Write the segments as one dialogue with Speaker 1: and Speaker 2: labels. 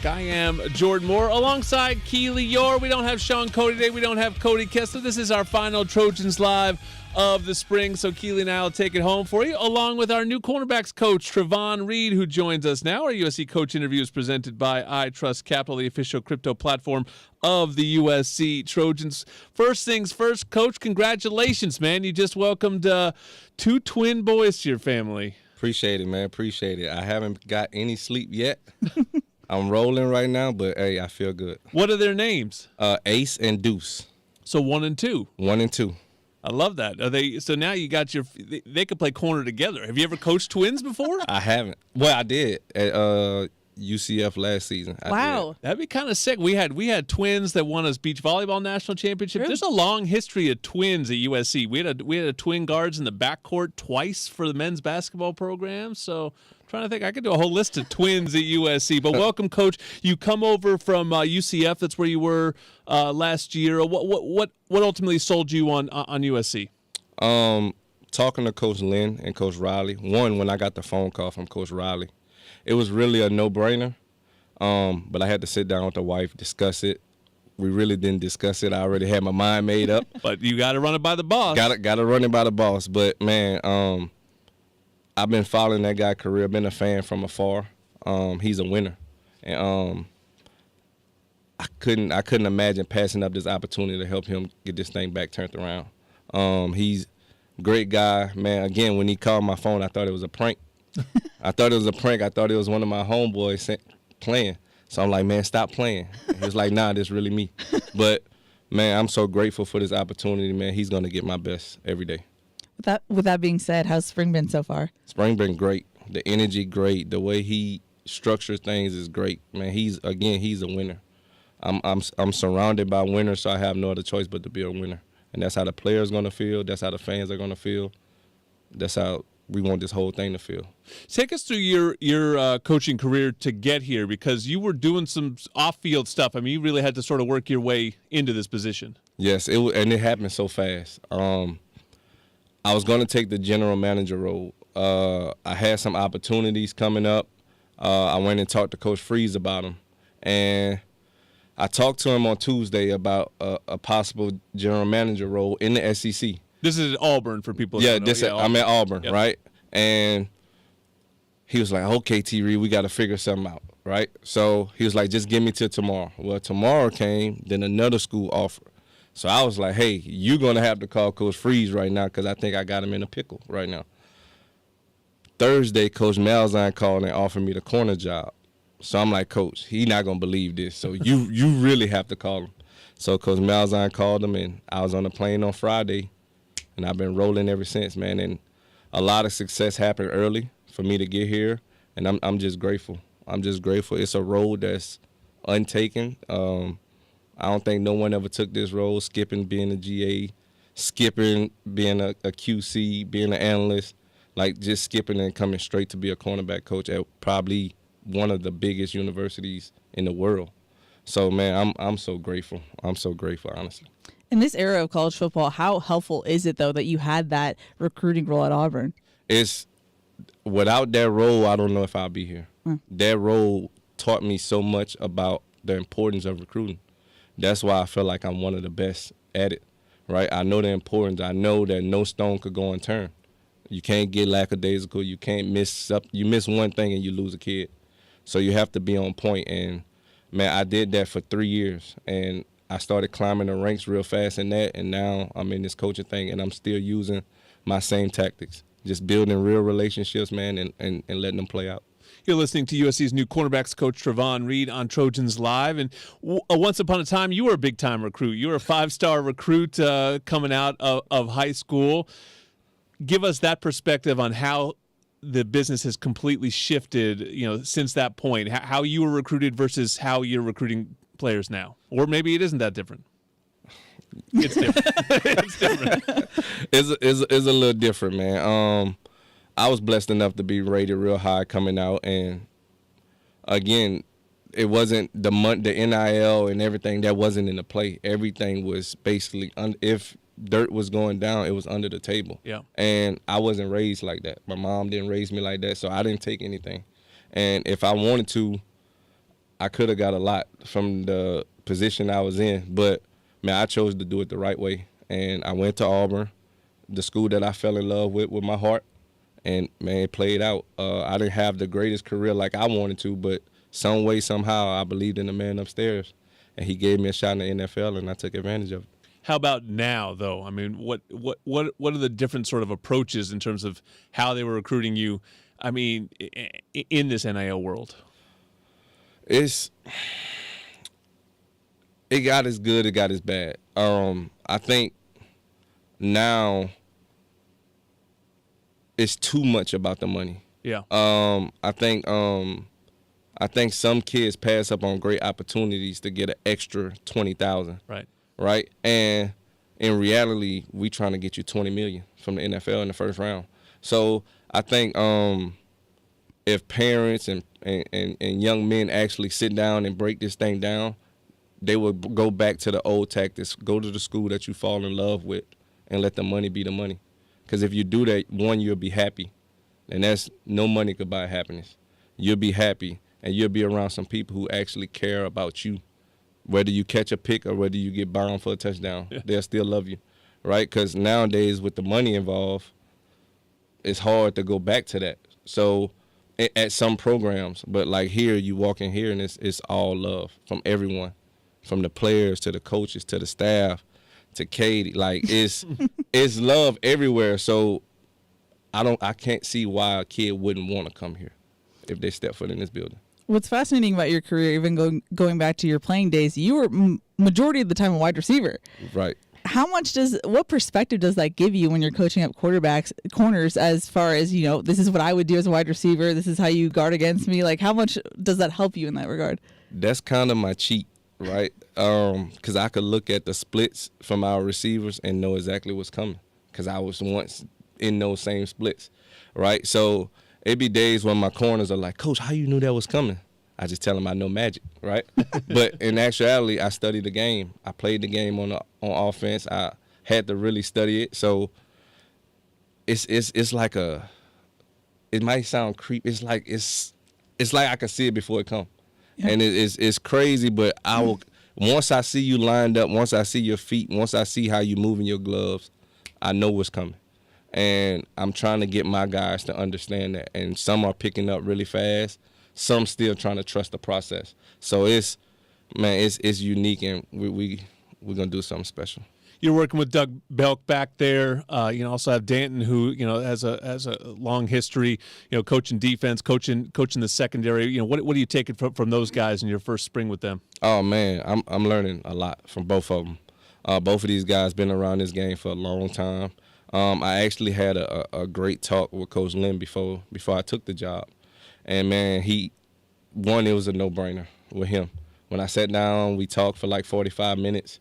Speaker 1: I am Jordan Moore alongside Keely Yore. We don't have Sean Cody today. We don't have Cody Kessler. This is our final Trojans Live of the spring. So Keely and I will take it home for you, along with our new cornerbacks coach, Trovon Reed, who joins us now. Our USC coach interview is presented by I Trust Capital, the official crypto platform of the USC Trojans. First things first, Coach, congratulations, man. You just welcomed two twin boys to your family.
Speaker 2: Appreciate it, man. Appreciate it. I haven't got any sleep yet. I'm rolling right now, but, hey, I feel good.
Speaker 1: What are their names?
Speaker 2: Ace and Deuce.
Speaker 1: So 1 and 2.
Speaker 2: 1 and 2.
Speaker 1: I love that. Are they? So now you got they could play corner together. Have you ever coached twins before?
Speaker 2: I haven't. Well, I did at UCF last season.
Speaker 3: Wow.
Speaker 1: That'd be kind of sick. We had twins that won us beach volleyball national championship.
Speaker 3: Really?
Speaker 1: There's a long history of twins at USC. We had a twin guards in the backcourt twice for the men's basketball program. So trying to think, I could do a whole list of twins at USC. But welcome, Coach. You come over from UCF. That's where you were last year. What ultimately sold you on USC?
Speaker 2: Talking to Coach Lynn and Coach Riley. When I got the phone call from Coach Riley, it was really a no-brainer. But I had to sit down with the wife, discuss it. We really didn't discuss it. I already had my mind made up.
Speaker 1: But you got to run it by the boss.
Speaker 2: Got to run it by the boss. But, man, I've been following that guy's career. Been a fan from afar. He's a winner, and I couldn't imagine passing up this opportunity to help him get this thing back turned around. He's a great guy, man. Again, when he called my phone, I thought it was a prank. I thought it was one of my homeboys playing. So I'm like, man, stop playing. He was like, nah, this really me. But, man, I'm so grateful for this opportunity, man. He's going to get my best every day.
Speaker 3: With that being said, how's spring been so far?
Speaker 2: Spring been great. The energy great. The way he structures things is great. Man, he's a winner. I'm surrounded by winners, so I have no other choice but to be a winner. And that's how the players going to feel. That's how the fans are going to feel. That's how we want this whole thing to feel.
Speaker 1: Take us through your coaching career to get here, because you were doing some off-field stuff. I mean, you really had to sort of work your way into this position.
Speaker 2: Yes, and it happened so fast. I was going to take the general manager role. I had some opportunities coming up. I went and talked to Coach Freeze about them. And I talked to him on Tuesday about a possible general manager role in the SEC.
Speaker 1: This is at Auburn for people.
Speaker 2: Yeah, I'm at Auburn,
Speaker 1: yep.
Speaker 2: Right? And he was like, okay, T. Reed, we got to figure something out, right? So he was like, just give me till tomorrow. Well, tomorrow came, then another school offered. So I was like, hey, you're going to have to call Coach Freeze right now, because I think I got him in a pickle right now. Thursday, Coach Malzahn called and offered me the corner job. So I'm like, Coach, he not going to believe this. So you really have to call him. So Coach Malzahn called him, and I was on the plane on Friday, and I've been rolling ever since, man. And a lot of success happened early for me to get here, and I'm just grateful. I'm just grateful. It's a road that's untaken. I don't think no one ever took this role, skipping being a GA, skipping being a QC, being an analyst, like just skipping and coming straight to be a cornerback coach at probably one of the biggest universities in the world. So, man, I'm so grateful. I'm so grateful, honestly.
Speaker 3: In this era of college football, how helpful is it, though, that you had that recruiting role at Auburn?
Speaker 2: Without that role, I don't know if I'll be here. That role taught me so much about the importance of recruiting. That's why I feel like I'm one of the best at it, right? I know the importance. I know that no stone could go unturned. You can't get lackadaisical. You can't miss up. You miss one thing and you lose a kid. So you have to be on point. And, man, I did that for 3 years. And I started climbing the ranks real fast in that. And now I'm in this coaching thing, and I'm still using my same tactics, just building real relationships, man, and letting them play out.
Speaker 1: You're listening to USC's new cornerbacks coach, Trovon Reed, on Trojans Live. And once upon a time, you were a big-time recruit. You were a 5-star recruit coming out of high school. Give us that perspective on how the business has completely shifted, since that point, how you were recruited versus how you're recruiting players now. Or maybe it isn't that different. It's different. It's different.
Speaker 2: It's a little different, man. I was blessed enough to be rated real high coming out, and again, it wasn't the NIL and everything that wasn't in the play. Everything was basically if dirt was going down, it was under the table.
Speaker 1: Yeah.
Speaker 2: And I wasn't raised like that. My mom didn't raise me like that, so I didn't take anything. And if I wanted to, I could have got a lot from the position I was in, but man, I chose to do it the right way. And I went to Auburn, the school that I fell in love with my heart, and man, it played out. I didn't have the greatest career like I wanted to, but some way, somehow, I believed in the man upstairs, and he gave me a shot in the NFL, and I took advantage of it.
Speaker 1: How about now, though? I mean, what are the different sort of approaches in terms of how they were recruiting you? I mean, in this NIL world,
Speaker 2: it got as good, it got as bad. I think now it's too much about the money.
Speaker 1: Yeah.
Speaker 2: I think some kids pass up on great opportunities to get an extra $20,000. Right. And in reality, we trying to get you $20 million from the NFL in the first round. So I think if parents and young men actually sit down and break this thing down, they will go back to the old tactics. Go to the school that you fall in love with and let the money be the money. Because if you do that, one, you'll be happy. And that's no money could buy happiness. You'll be happy, and you'll be around some people who actually care about you. Whether you catch a pick or whether you get bound for a touchdown, they'll still love you, right? Because nowadays with the money involved, it's hard to go back to that. So at some programs, but like here, you walk in here and it's all love from everyone, from the players to the coaches to the staff to Katie. Like it's love everywhere. So I can't see why a kid wouldn't want to come here if they step foot in this building.
Speaker 3: What's fascinating about your career, even going back to your playing days, you were majority of the time a wide receiver.
Speaker 2: Right.
Speaker 3: What perspective does that give you when you're coaching up corners, as far as, this is what I would do as a wide receiver, this is how you guard against me? Like, how much does that help you in that regard?
Speaker 2: That's kind of my cheat, right? Because I could look at the splits from our receivers and know exactly what's coming, because I was once in those same splits, right? So it'd be days when my corners are like, Coach, how you knew that was coming? I just tell them I know magic, right? But in actuality, I studied the game. I played the game on offense. I had to really study it. So it's like it might sound creepy. It's like I can see it before it comes. Yeah. And it's crazy, but once I see you lined up, once I see your feet, once I see how you moving your gloves, I know what's coming. And I'm trying to get my guys to understand that. And some are picking up really fast. Some still trying to trust the process. So it's unique, and we're gonna do something special.
Speaker 1: You're working with Doug Belk back there. You also have Danton, who has a long history. Coaching defense, coaching the secondary. What do you take it from those guys in your first spring with them?
Speaker 2: Oh man, I'm learning a lot from both of them. Both of these guys been around this game for a long time. I actually had a great talk with Coach Lynn before I took the job. And, man, it was a no-brainer with him. When I sat down, we talked for like 45 minutes.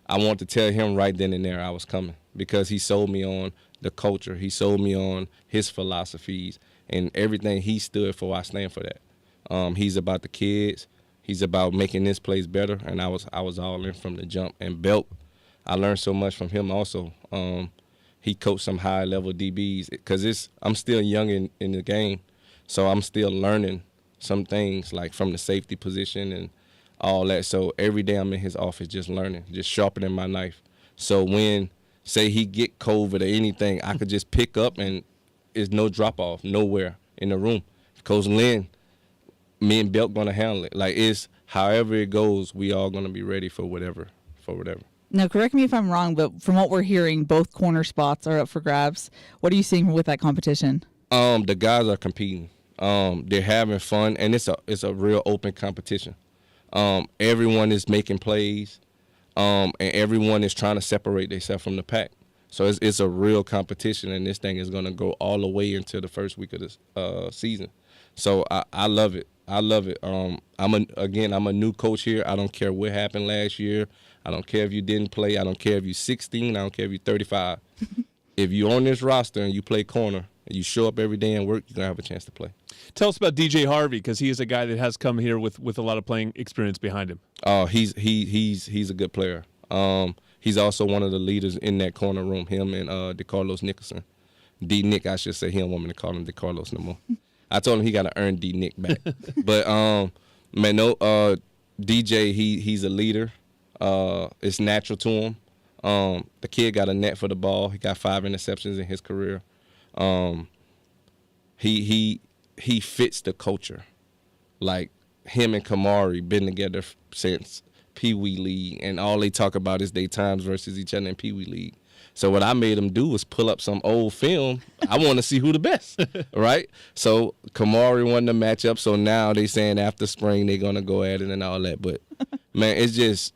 Speaker 2: I wanted to tell him right then and there I was coming, because he sold me on the culture. He sold me on his philosophies, and everything he stood for, I stand for that. He's about the kids. He's about making this place better, and I was all in from the jump. And Belk, I learned so much from him also. He coached some high-level DBs, because I'm still young in the game. So I'm still learning some things, like from the safety position and all that. So every day I'm in his office just learning, just sharpening my knife. So when, say, he get COVID or anything, I could just pick up and there's no drop-off nowhere in the room. Coach Lynn, me and Belk going to handle it. Like, it's however it goes, we all going to be ready for whatever.
Speaker 3: Now, correct me if I'm wrong, but from what we're hearing, both corner spots are up for grabs. What are you seeing with that competition?
Speaker 2: The guys are competing. They're having fun, and it's a real open competition. Everyone is making plays, and everyone is trying to separate themselves from the pack. So it's a real competition, and this thing is going to go all the way into the first week of this season. So I love it. I love it. I'm a new coach here. I don't care what happened last year. I don't care if you didn't play. I don't care if you're 16. I don't care if you're 35. If you're on this roster and you play corner and you show up every day and work, you're going to have a chance to play.
Speaker 1: Tell us about DJ Harvey, because he is a guy that has come here with a lot of playing experience behind him.
Speaker 2: Oh, he's a good player. He's also one of the leaders in that corner room, him and DeCarlos Nicholson. D-Nick, I should say. He don't want me to call him DeCarlos no more. I told him he got to earn D-Nick back. But, Man, no, DJ, he's a leader. It's natural to him. The kid got a net for the ball. He got 5 interceptions in his career. He fits the culture. Like him and Kamari been together since Pee Wee League, and all they talk about is their times versus each other in Pee Wee League. So what I made them do was pull up some old film. I want to see who the best, right? So Kamari won the matchup. So now they saying after spring they're gonna go at it and all that. But man, it's just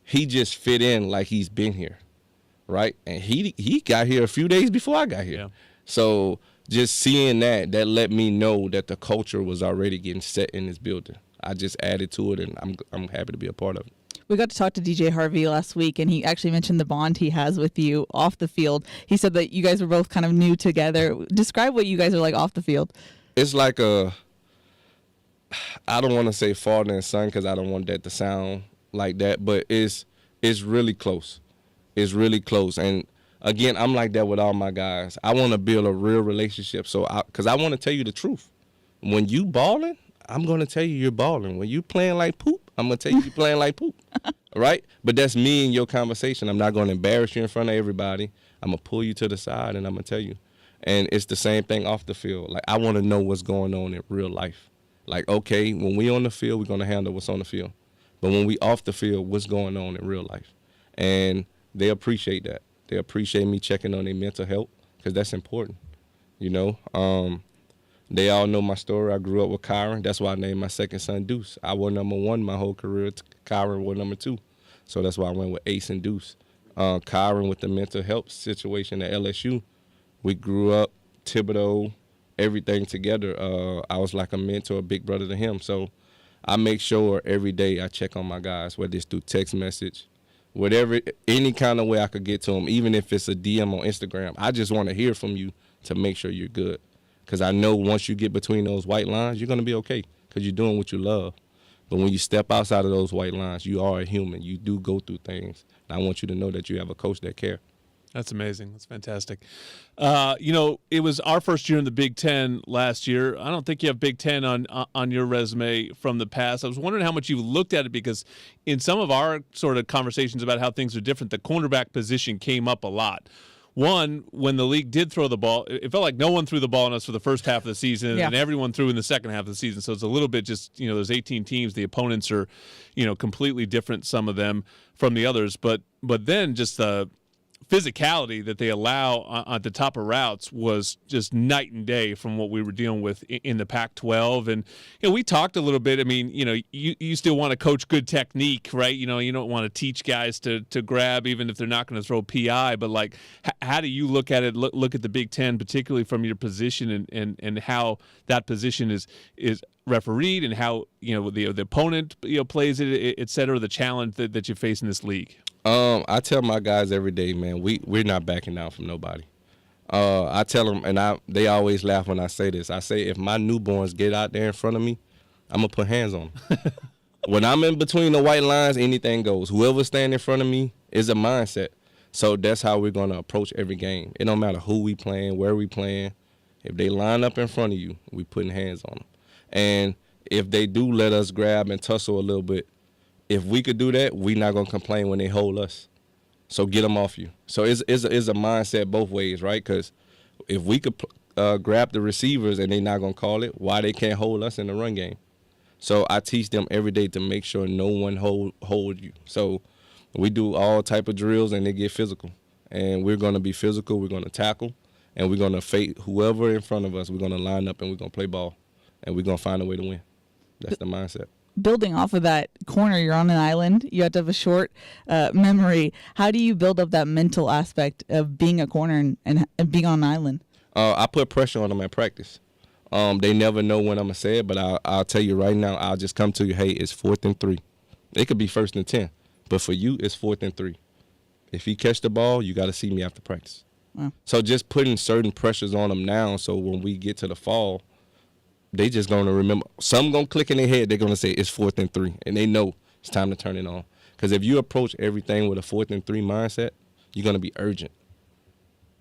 Speaker 2: he just fit in like he's been here, right? And he got here a few days before I got here. Yeah. So just seeing that let me know that the culture was already getting set in this building. I just added to it, and I'm happy to be a part of it.
Speaker 3: We got to talk to DJ Harvey last week, and he actually mentioned the bond he has with you off the field. He said that you guys were both kind of new together. Describe what you guys are like off the field.
Speaker 2: It's like I don't want to say father and son because I don't want that to sound like that, but it's really close. It's really close. And, again, I'm like that with all my guys. I want to build a real relationship because I want to tell you the truth. When you balling, I'm going to tell you you're balling. When you playing like poop, I'm going to tell you you're playing like poop, right? But that's me and your conversation. I'm not going to embarrass you in front of everybody. I'm going to pull you to the side, and I'm going to tell you. And it's the same thing off the field. Like, I want to know what's going on in real life. Like, okay, when we on the field, we're going to handle what's on the field. But when we off the field, what's going on in real life? And they appreciate that. They appreciate me checking on their mental health because that's important, you know. They all know my story. I grew up with Kyron. That's why I named my second son Deuce. I was number 1 my whole career. Kyron was number 2. So that's why I went with Ace and Deuce. Kyron with the mental health situation at LSU. We grew up, Thibodeau, everything together. I was like a mentor, a big brother to him. So I make sure every day I check on my guys, whether it's through text message, whatever, any kind of way I could get to them, even if it's a DM on Instagram. I just want to hear from you to make sure you're good. Because I know once you get between those white lines, you're going to be okay because you're doing what you love. But when you step outside of those white lines, you are a human. You do go through things. And I want you to know that you have a coach that cares.
Speaker 1: That's amazing. That's fantastic. You know, it was our first year in the Big Ten last year. I don't think you have Big Ten on your resume from the past. I was wondering how much you looked at it because in some of our sort of conversations about how things are different, the cornerback position came up a lot. One, when the league did throw the ball, it felt like no one threw the ball on us for the first half of the season, and everyone threw in the second half of the season. So it's a little bit just, you know, there's 18 teams. The opponents are, you know, completely different, some of them, from the others. But then just the physicality that they allow at the top of routes was just night and day from what we were dealing with in the Pac-12. And, you know, we talked a little bit. I mean, you know, you still want to coach good technique, right? You know, you don't want to teach guys to grab even if they're not going to throw PI. But, like, how do you look at it, look at the Big Ten, particularly from your position and how that position is refereed and how, you know, the opponent, you know, plays it, et cetera, the challenge that you face in this league?
Speaker 2: I tell my guys every day, man, we're not backing down from nobody. I tell them, and they always laugh when I say this. I say, if my newborns get out there in front of me, I'm going to put hands on them. When I'm in between the white lines, anything goes. Whoever's standing in front of me is a mindset. So that's how we're going to approach every game. It don't matter who we playing, where we playing. If they line up in front of you, we putting hands on them. And if they do let us grab and tussle a little bit, if we could do that, we're not going to complain when they hold us. So get them off you. So it's a mindset both ways, right? Because if we could grab the receivers and they're not going to call it, why they can't hold us in the run game? So I teach them every day to make sure no one hold you. So we do all type of drills and they get physical. And we're going to be physical. We're going to tackle. And we're going to fake whoever in front of us. We're going to line up and we're going to play ball. And we're going to find a way to win. That's the mindset. Building
Speaker 3: off of that corner, you're on an island. You have to have a short memory. How do you build up that mental aspect of being a corner and being on an island?
Speaker 2: I put pressure on them at practice. They never know when I'm going to say it, but I'll tell you right now, I'll just come to you, hey, it's 4th and 3. It could be 1st and 10, but for you, it's 4th and 3. If you catch the ball, you got to see me after practice. Wow. So just putting certain pressures on them now so when we get to the fall, they just going to remember. Some going to click in their head. They're going to say it's 4th and 3, and they know it's time to turn it on. Because if you approach everything with a 4th and 3 mindset, you're going to be urgent,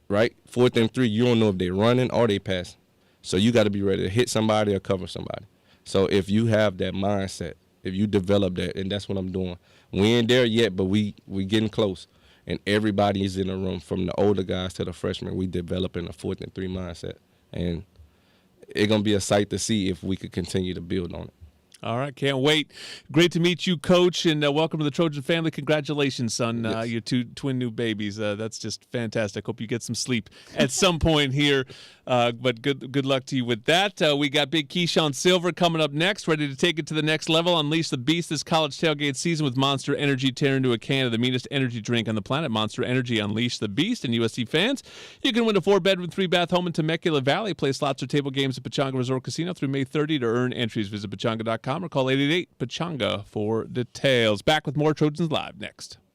Speaker 2: right? 4th and 3, you don't know if they're running or they passing. So you got to be ready to hit somebody or cover somebody. So if you have that mindset, if you develop that, and that's what I'm doing. We ain't there yet, but we getting close. And everybody is in the room, from the older guys to the freshmen. We developing a 4th and 3 mindset. And it's going to be a sight to see if we could continue to build on it.
Speaker 1: All right, can't wait. Great to meet you, Coach, and welcome to the Trojan family. Congratulations, son,
Speaker 2: Yes.
Speaker 1: your 2 twin new babies. That's just fantastic. Hope you get some sleep at some point here. But good luck to you with that. We got Big Keyshawn Silver coming up next, ready to take it to the next level. Unleash the beast this college tailgate season with Monster Energy. Tear into a can of the meanest energy drink on the planet. Monster Energy, unleash the beast. And USC fans, you can win a 4-bedroom, 3-bath home in Temecula Valley. Play slots or table games at Pechanga Resort Casino through May 30 to earn entries. Visit Pechanga.com or call 888-PECHANGA for details. Back with more Trojans Live next.